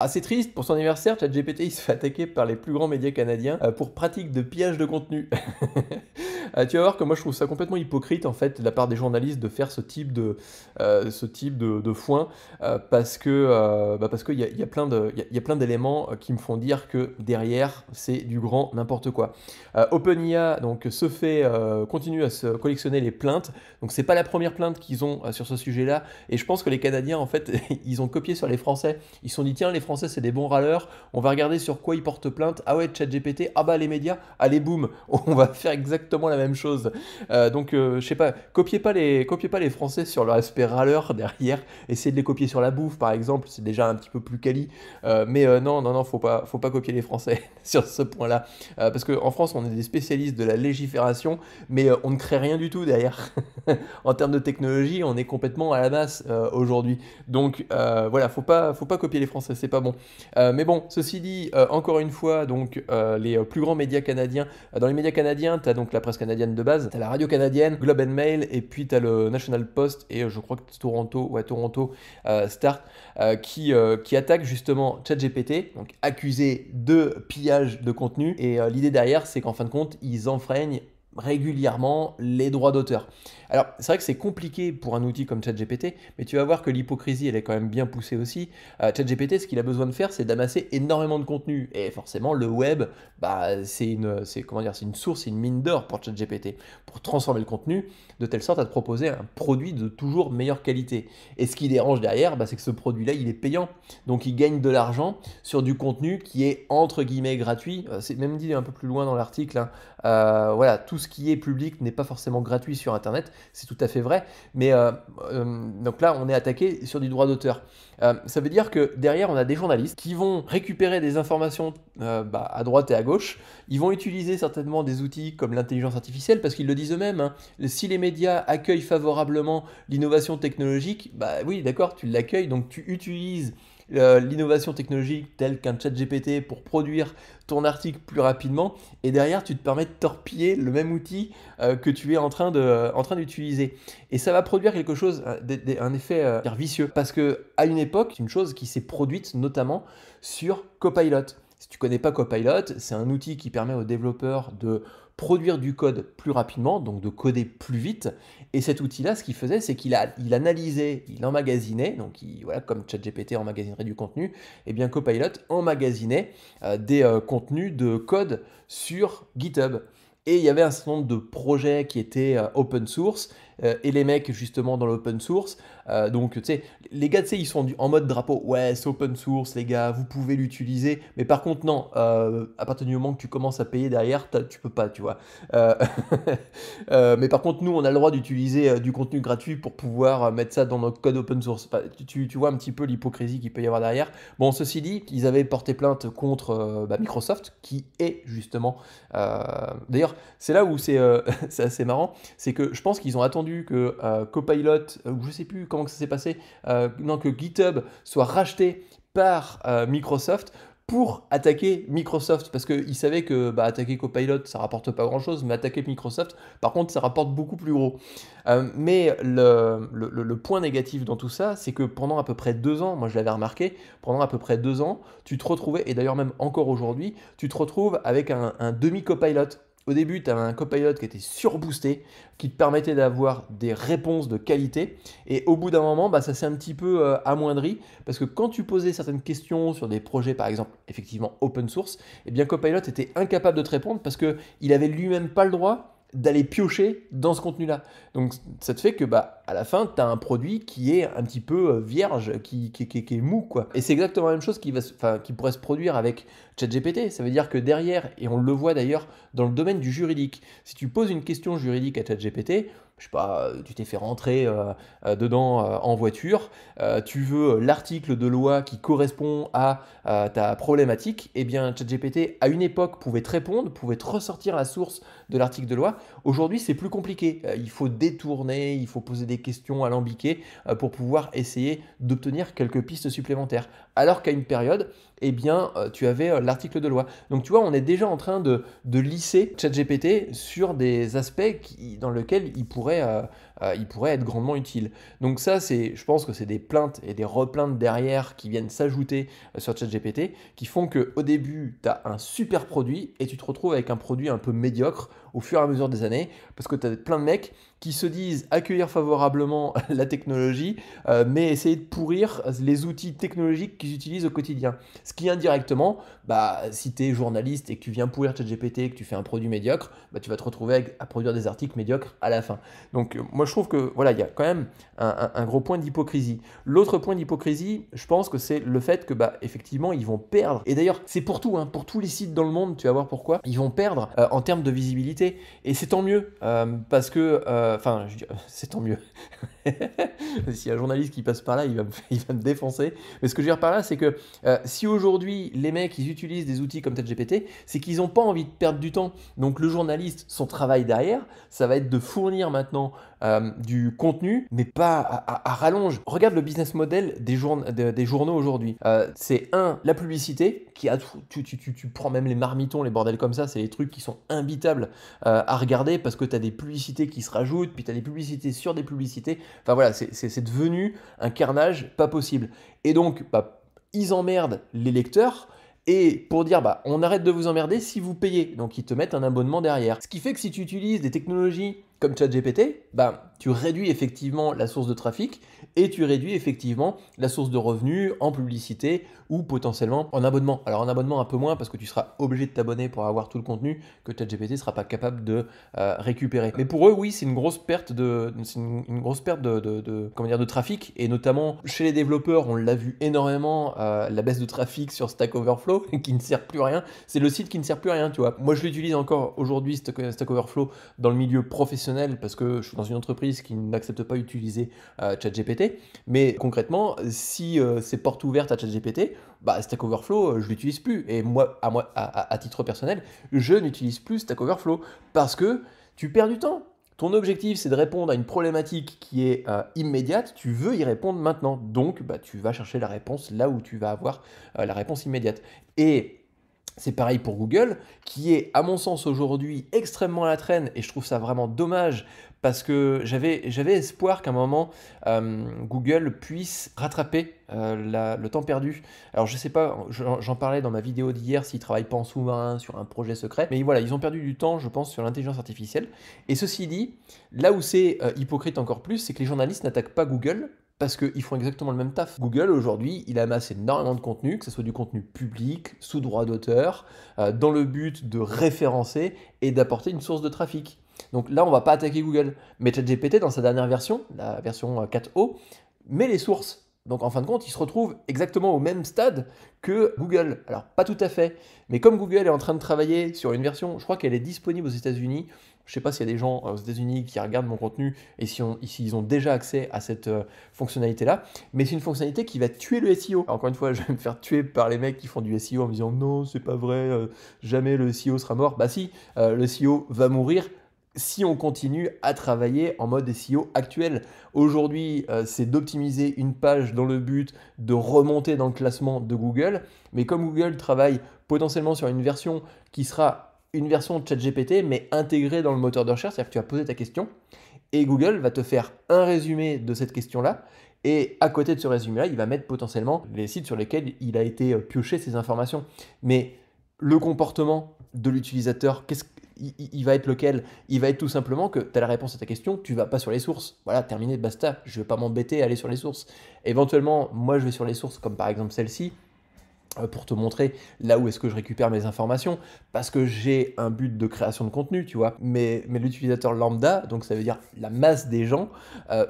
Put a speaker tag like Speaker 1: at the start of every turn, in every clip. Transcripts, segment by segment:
Speaker 1: Assez triste, pour son anniversaire, ChatGPT il se fait attaquer par les plus grands médias canadiens pour pratique de pillage de contenu. Tu vas voir que moi je trouve ça complètement hypocrite en fait de la part des journalistes de faire ce type de foin parce qu'il y a plein il y a plein d'éléments qui me font dire que derrière c'est du grand n'importe quoi. OpenIA donc continue à se collectionner les plaintes, donc c'est pas la première plainte qu'ils ont sur ce sujet-là, et je pense que les Canadiens en fait ils ont copié sur les Français. Ils se sont dit tiens, les Français c'est des bons râleurs, on va regarder sur quoi ils portent plainte. Ah ouais, ChatGPT, ah bah les médias, allez boum, on va faire exactement la même chose. Je sais pas, copiez pas les Français sur leur aspect râleur derrière, essayez de les copier sur la bouffe par exemple, c'est déjà un petit peu plus quali. Non, non, non, faut pas copier les Français sur ce point-là. Parce qu'en France on est des spécialistes de la légifération, mais on ne crée rien du tout derrière. En termes de technologie, on est complètement à la masse aujourd'hui. Voilà, faut pas copier les Français, c'est pas bon. Mais bon, ceci dit, encore une fois, donc les plus grands médias canadiens, dans les médias canadiens, tu as donc la presse canadienne de base, tu as la radio canadienne, Globe and Mail, et puis tu as le National Post, et je crois que Toronto Start, qui attaque justement ChatGPT, donc accusé de pillage de contenu. Et l'idée derrière, c'est qu'en fin de compte, ils enfreignent régulièrement les droits d'auteur. Alors, c'est vrai que c'est compliqué pour un outil comme ChatGPT, mais tu vas voir que l'hypocrisie, elle est quand même bien poussée aussi. ChatGPT, ce qu'il a besoin de faire, c'est d'amasser énormément de contenu. Et forcément, le web, bah, c'est une source, c'est une mine d'or pour ChatGPT. Pour transformer le contenu, de telle sorte à te proposer un produit de toujours meilleure qualité. Et ce qui dérange derrière, bah, c'est que ce produit-là, il est payant. Donc, il gagne de l'argent sur du contenu qui est entre guillemets gratuit. C'est même dit un peu plus loin dans l'article, hein. Voilà, tout ce qui est public n'est pas forcément gratuit sur Internet, c'est tout à fait vrai, mais donc là, on est attaqué sur du droit d'auteur. Ça veut dire que derrière, on a des journalistes qui vont récupérer des informations à droite et à gauche. Ils vont utiliser certainement des outils comme l'intelligence artificielle, parce qu'ils le disent eux-mêmes, hein. Si les médias accueillent favorablement l'innovation technologique, bah oui, d'accord, tu l'accueilles, donc tu utilises l'innovation technologique telle qu'un chat GPT pour produire ton article plus rapidement, et derrière tu te permets de torpiller le même outil que tu es en train d'utiliser. Et ça va produire quelque chose, un effet vicieux, parce que à une époque, c'est une chose qui s'est produite notamment sur Copilot. Si tu connais pas Copilot, c'est un outil qui permet aux développeurs de produire du code plus rapidement, donc de coder plus vite. Et cet outil-là, ce qu'il faisait, c'est il analysait, il emmagasinait, donc voilà, comme ChatGPT emmagasinerait du contenu, et bien Copilot emmagasinait des contenus de code sur GitHub. Et il y avait un certain nombre de projets qui étaient open source, et les mecs justement dans l'open source, donc tu sais, les gars, tu sais, ils sont en mode drapeau, ouais, c'est open source, les gars, vous pouvez l'utiliser, mais par contre, non, à partir du moment que tu commences à payer derrière, tu peux pas, tu vois. Euh, mais par contre, nous, on a le droit d'utiliser du contenu gratuit pour pouvoir mettre ça dans notre code open source. Enfin, tu vois un petit peu l'hypocrisie qu'il peut y avoir derrière. Bon, ceci dit, ils avaient porté plainte contre Microsoft, qui est justement. D'ailleurs, c'est là où c'est c'est assez marrant, c'est que je pense qu'ils ont attendu que Copilot, ou je sais plus comment que ça s'est passé, non, que GitHub soit racheté par Microsoft pour attaquer Microsoft, parce qu'ils savaient que attaquer Copilot ça rapporte pas grand chose, mais attaquer Microsoft par contre ça rapporte beaucoup plus gros. Mais le point négatif dans tout ça, c'est que pendant à peu près 2 ans, moi je l'avais remarqué, pendant à peu près 2 ans, tu te retrouvais, et d'ailleurs même encore aujourd'hui, tu te retrouves avec un demi-copilot. Au début, tu avais un copilot qui était surboosté, qui te permettait d'avoir des réponses de qualité. Et au bout d'un moment, ça s'est un petit peu amoindri. Parce que quand tu posais certaines questions sur des projets, par exemple, effectivement open source, eh bien Copilot était incapable de te répondre parce qu'il avait lui-même pas le droit d'aller piocher dans ce contenu-là. Donc ça te fait que à la fin, tu as un produit qui est un petit peu vierge, qui est mou, quoi. Et c'est exactement la même chose qui pourrait se produire avec ChatGPT. Ça veut dire que derrière, et on le voit d'ailleurs dans le domaine du juridique, si tu poses une question juridique à ChatGPT, je sais pas, tu t'es fait rentrer dedans en voiture, tu veux l'article de loi qui correspond à ta problématique, et bien ChatGPT à une époque pouvait te répondre, pouvait te ressortir la source de l'article de loi. Aujourd'hui, c'est plus compliqué. Il faut détourner, il faut poser des questions alambiquées pour pouvoir essayer d'obtenir quelques pistes supplémentaires. alors qu'à une période, eh bien, tu avais l'article de loi. Donc tu vois, on est déjà en train de lisser ChatGPT sur des aspects dans lesquels il pourrait être grandement utile. Donc ça, je pense que c'est des plaintes et des replaintes derrière qui viennent s'ajouter sur ChatGPT, qui font qu'au début, tu as un super produit et tu te retrouves avec un produit un peu médiocre au fur et à mesure des années, parce que tu as plein de mecs qui se disent accueillir favorablement la technologie, mais essayer de pourrir les outils technologiques qu'ils utilisent au quotidien. Ce qui indirectement, bah, si tu es journaliste et que tu viens pourrir ChatGPT et que tu fais un produit médiocre, bah, tu vas te retrouver à produire des articles médiocres à la fin. Donc moi je trouve que voilà, il y a quand même un gros point d'hypocrisie. L'autre point d'hypocrisie, je pense que c'est le fait que bah, effectivement ils vont perdre. Et d'ailleurs c'est pour tout, hein, pour tous les sites dans le monde, tu vas voir pourquoi. Ils vont perdre en termes de visibilité. Et c'est tant mieux, parce que, enfin, c'est tant mieux. S'il y a un journaliste qui passe par là, il va me défoncer. Mais ce que je veux dire par là, c'est que si aujourd'hui les mecs ils utilisent des outils comme ChatGPT, c'est qu'ils n'ont pas envie de perdre du temps. Donc le journaliste, son travail derrière, ça va être de fournir maintenant du contenu, mais pas à rallonge. Regarde le business model des journaux aujourd'hui. C'est la publicité, qui a tu prends même les marmitons, les bordels comme ça, c'est les trucs qui sont imbitables à regarder parce que tu as des publicités qui se rajoutent, puis tu as des publicités sur des publicités. Enfin voilà, c'est devenu un carnage pas possible. Et donc, bah, ils emmerdent les lecteurs. Et pour dire, bah, on arrête de vous emmerder si vous payez. Donc, ils te mettent un abonnement derrière. Ce qui fait que si tu utilises des technologies comme ChatGPT, bah, tu réduis effectivement la source de trafic et tu réduis effectivement la source de revenus en publicité ou potentiellement en abonnement. Alors, en abonnement un peu moins parce que tu seras obligé de t'abonner pour avoir tout le contenu que ChatGPT ne sera pas capable de récupérer. Mais pour eux, oui, c'est une grosse perte une grosse perte comment dire, de trafic, et notamment chez les développeurs, on l'a vu énormément, la baisse de trafic sur Stack Overflow qui ne sert plus à rien. C'est le site qui ne sert plus à rien, tu vois. Moi, je l'utilise encore aujourd'hui, Stack Overflow, dans le milieu professionnel parce que je suis dans une entreprise qui n'accepte pas d'utiliser ChatGPT. Mais concrètement, si c'est porte ouverte à ChatGPT, bah, Stack Overflow, je l'utilise plus. Et moi, à titre personnel, je n'utilise plus Stack Overflow parce que tu perds du temps. Ton objectif, c'est de répondre à une problématique qui est immédiate, tu veux y répondre maintenant. Donc, bah, tu vas chercher la réponse là où tu vas avoir la réponse immédiate. Et c'est pareil pour Google, qui est, à mon sens, aujourd'hui extrêmement à la traîne, et je trouve ça vraiment dommage, parce que j'avais espoir qu'à un moment, Google puisse rattraper le temps perdu. Alors je sais pas, j'en parlais dans ma vidéo d'hier, s'ils ne travaillent pas en sous-marin sur un projet secret, mais voilà, ils ont perdu du temps, je pense, sur l'intelligence artificielle. Et ceci dit, là où c'est hypocrite encore plus, c'est que les journalistes n'attaquent pas Google, parce qu'ils font exactement le même taf. Google, aujourd'hui, il amasse énormément de contenu, que ce soit du contenu public, sous droit d'auteur, dans le but de référencer et d'apporter une source de trafic. Donc là, on ne va pas attaquer Google. Mais ChatGPT, dans sa dernière version, la version 4.0, met les sources. Donc en fin de compte, il se retrouve exactement au même stade que Google. Alors pas tout à fait, mais comme Google est en train de travailler sur une version, je crois qu'elle est disponible aux États-Unis. Je ne sais pas s'il y a des gens aux États-Unis qui regardent mon contenu et s'ils ont déjà accès à cette fonctionnalité-là, mais c'est une fonctionnalité qui va tuer le SEO. Alors, encore une fois, je vais me faire tuer par les mecs qui font du SEO en me disant non, c'est pas vrai, jamais le SEO sera mort. Bah si, le SEO va mourir si on continue à travailler en mode SEO actuel. Aujourd'hui, c'est d'optimiser une page dans le but de remonter dans le classement de Google, mais comme Google travaille potentiellement sur une version qui sera une version de ChatGPT, mais intégrée dans le moteur de recherche, c'est-à-dire que tu vas poser ta question, et Google va te faire un résumé de cette question-là, et à côté de ce résumé-là, il va mettre potentiellement les sites sur lesquels il a été pioché ces informations. Mais le comportement de l'utilisateur, il va être lequel? Il va être tout simplement que tu as la réponse à ta question, tu vas pas sur les sources. Voilà, terminé, basta. Je ne vais pas m'embêter à aller sur les sources. Éventuellement, moi, je vais sur les sources, comme par exemple celle-ci, pour te montrer là où est-ce que je récupère mes informations, parce que j'ai un but de création de contenu, tu vois. Mais l'utilisateur lambda, donc ça veut dire la masse des gens,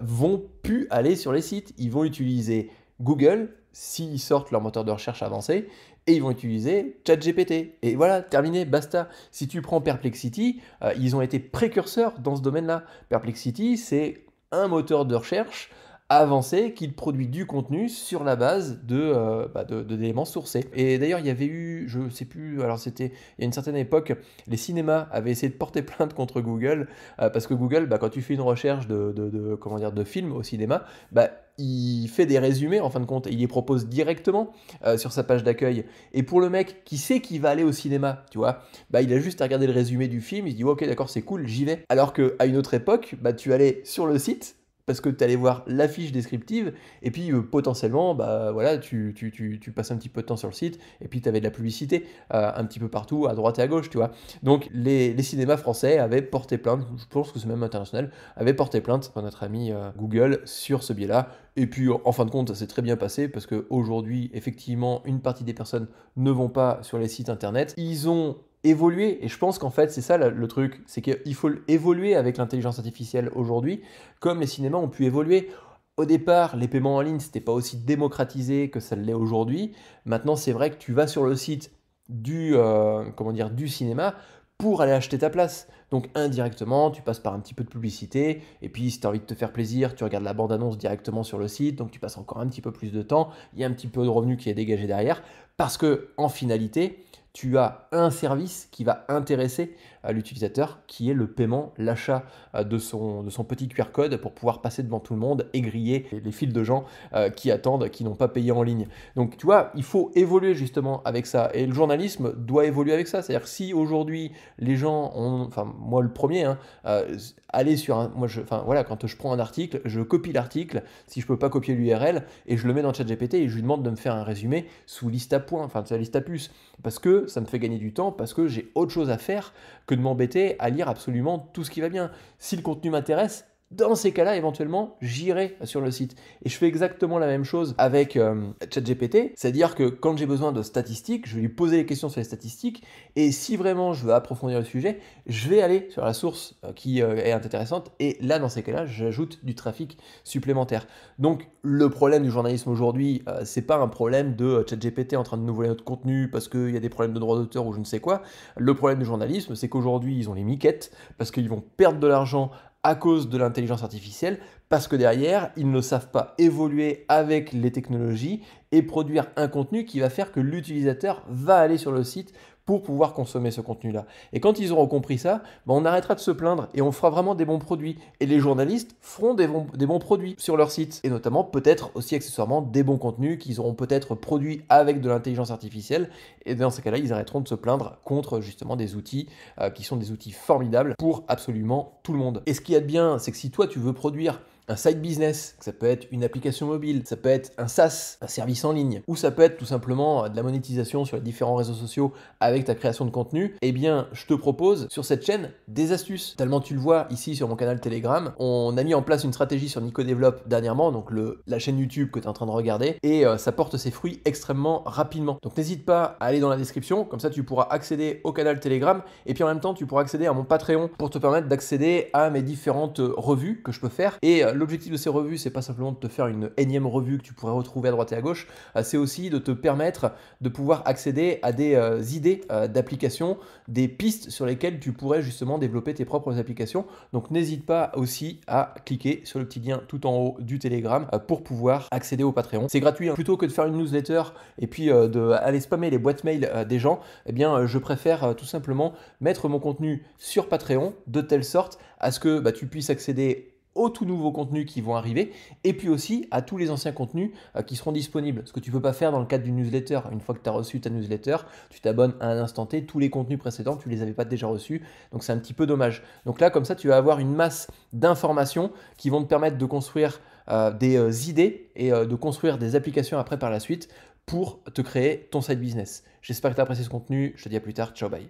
Speaker 1: vont plus aller sur les sites. Ils vont utiliser Google, s'ils sortent leur moteur de recherche avancé, et ils vont utiliser ChatGPT. Et voilà, terminé, basta. Si tu prends Perplexity, ils ont été précurseurs dans ce domaine-là. Perplexity, c'est un moteur de recherche avancé qu'il produit du contenu sur la base d'éléments sourcés. Et d'ailleurs, il y avait eu, je sais plus, alors c'était il y a une certaine époque, les cinémas avaient essayé de porter plainte contre Google, parce que Google, quand tu fais une recherche comment dire, de films au cinéma, il fait des résumés en fin de compte, et il les propose directement sur sa page d'accueil. Et pour le mec qui sait qu'il va aller au cinéma, tu vois, il a juste à regarder le résumé du film, il se dit ok d'accord c'est cool, j'y vais. Alors qu'à une autre époque, tu allais sur le site, parce que tu allais voir la fiche descriptive, et puis potentiellement, voilà, tu passes un petit peu de temps sur le site, et puis tu avais de la publicité un petit peu partout, à droite et à gauche, tu vois. Donc les cinémas français avaient porté plainte, je pense que c'est même international, avaient porté plainte par notre ami Google sur ce biais-là. Et puis en fin de compte, ça s'est très bien passé, parce qu'aujourd'hui, effectivement, une partie des personnes ne vont pas sur les sites internet. Ils ont évoluer. Et je pense qu'en fait, c'est ça le truc, c'est qu'il faut évoluer avec l'intelligence artificielle aujourd'hui, comme les cinémas ont pu évoluer. Au départ, les paiements en ligne, c'était pas aussi démocratisé que ça l'est aujourd'hui. Maintenant, c'est vrai que tu vas sur le site comment dire, du cinéma pour aller acheter ta place. Donc indirectement, tu passes par un petit peu de publicité, et puis si tu as envie de te faire plaisir, tu regardes la bande-annonce directement sur le site, donc tu passes encore un petit peu plus de temps, il y a un petit peu de revenu qui est dégagé derrière, parce que en finalité, tu as un service qui va intéresser l'utilisateur, qui est le paiement, l'achat de son petit QR code pour pouvoir passer devant tout le monde et griller les files de gens qui attendent, qui n'ont pas payé en ligne. Donc tu vois, il faut évoluer justement avec ça. Et le journalisme doit évoluer avec ça. C'est-à-dire que si aujourd'hui les gens ont, enfin moi le premier, aller sur un, enfin voilà, quand je prends un article, je copie l'article, si je peux pas copier l'URL, et je le mets dans ChatGPT et je lui demande de me faire un résumé sous liste à points, enfin liste à puces, parce que ça me fait gagner du temps, parce que j'ai autre chose à faire que de m'embêter à lire absolument tout ce qui va bien. Si le contenu m'intéresse, dans ces cas-là, éventuellement, j'irai sur le site. Et je fais exactement la même chose avec ChatGPT, c'est-à-dire que quand j'ai besoin de statistiques, je vais lui poser les questions sur les statistiques, et si vraiment je veux approfondir le sujet, je vais aller sur la source qui est intéressante, et là, dans ces cas-là, j'ajoute du trafic supplémentaire. Donc, le problème du journalisme aujourd'hui, c'est pas un problème de ChatGPT en train de nous voler notre contenu parce qu'il y a des problèmes de droits d'auteur ou je ne sais quoi. Le problème du journalisme, c'est qu'aujourd'hui, ils ont les miquettes, parce qu'ils vont perdre de l'argent à cause de l'intelligence artificielle, parce que derrière, ils ne savent pas évoluer avec les technologies et produire un contenu qui va faire que l'utilisateur va aller sur le site pour pouvoir consommer ce contenu-là. Et quand ils auront compris ça, on arrêtera de se plaindre et on fera vraiment des bons produits. Et les journalistes feront des bons produits sur leur site. Et notamment, peut-être aussi accessoirement, des bons contenus qu'ils auront peut-être produits avec de l'intelligence artificielle. Et dans ces cas-là, ils arrêteront de se plaindre contre justement des outils qui sont des outils formidables pour absolument tout le monde. Et ce qu'il y a de bien, c'est que si toi, tu veux produire un side business, ça peut être une application mobile, ça peut être un SaaS, un service en ligne, ou ça peut être tout simplement de la monétisation sur les différents réseaux sociaux avec ta création de contenu, eh bien, je te propose sur cette chaîne des astuces. Tellement tu le vois ici sur mon canal Telegram, on a mis en place une stratégie sur Nico Develop dernièrement, donc la chaîne YouTube que tu es en train de regarder, et ça porte ses fruits extrêmement rapidement. Donc n'hésite pas à aller dans la description, comme ça tu pourras accéder au canal Telegram, et puis en même temps tu pourras accéder à mon Patreon pour te permettre d'accéder à mes différentes revues que je peux faire. Et l'objectif de ces revues, c'est pas simplement de te faire une énième revue que tu pourrais retrouver à droite et à gauche, c'est aussi de te permettre de pouvoir accéder à des idées d'applications, des pistes sur lesquelles tu pourrais justement développer tes propres applications. Donc n'hésite pas aussi à cliquer sur le petit lien tout en haut du Telegram pour pouvoir accéder au Patreon. C'est gratuit, hein. Plutôt que de faire une newsletter et puis d'aller spammer les boîtes mail des gens, eh bien je préfère tout simplement mettre mon contenu sur Patreon de telle sorte à ce que tu puisses accéder aux tout nouveaux contenus qui vont arriver, et puis aussi à tous les anciens contenus qui seront disponibles. Ce que tu ne peux pas faire dans le cadre d'une newsletter. Une fois que tu as reçu ta newsletter, tu t'abonnes à un instant T, tous les contenus précédents, tu ne les avais pas déjà reçus, donc c'est un petit peu dommage. Donc là, comme ça, tu vas avoir une masse d'informations qui vont te permettre de construire des idées et de construire des applications après par la suite pour te créer ton side business. J'espère que tu as apprécié ce contenu, je te dis à plus tard, ciao, bye.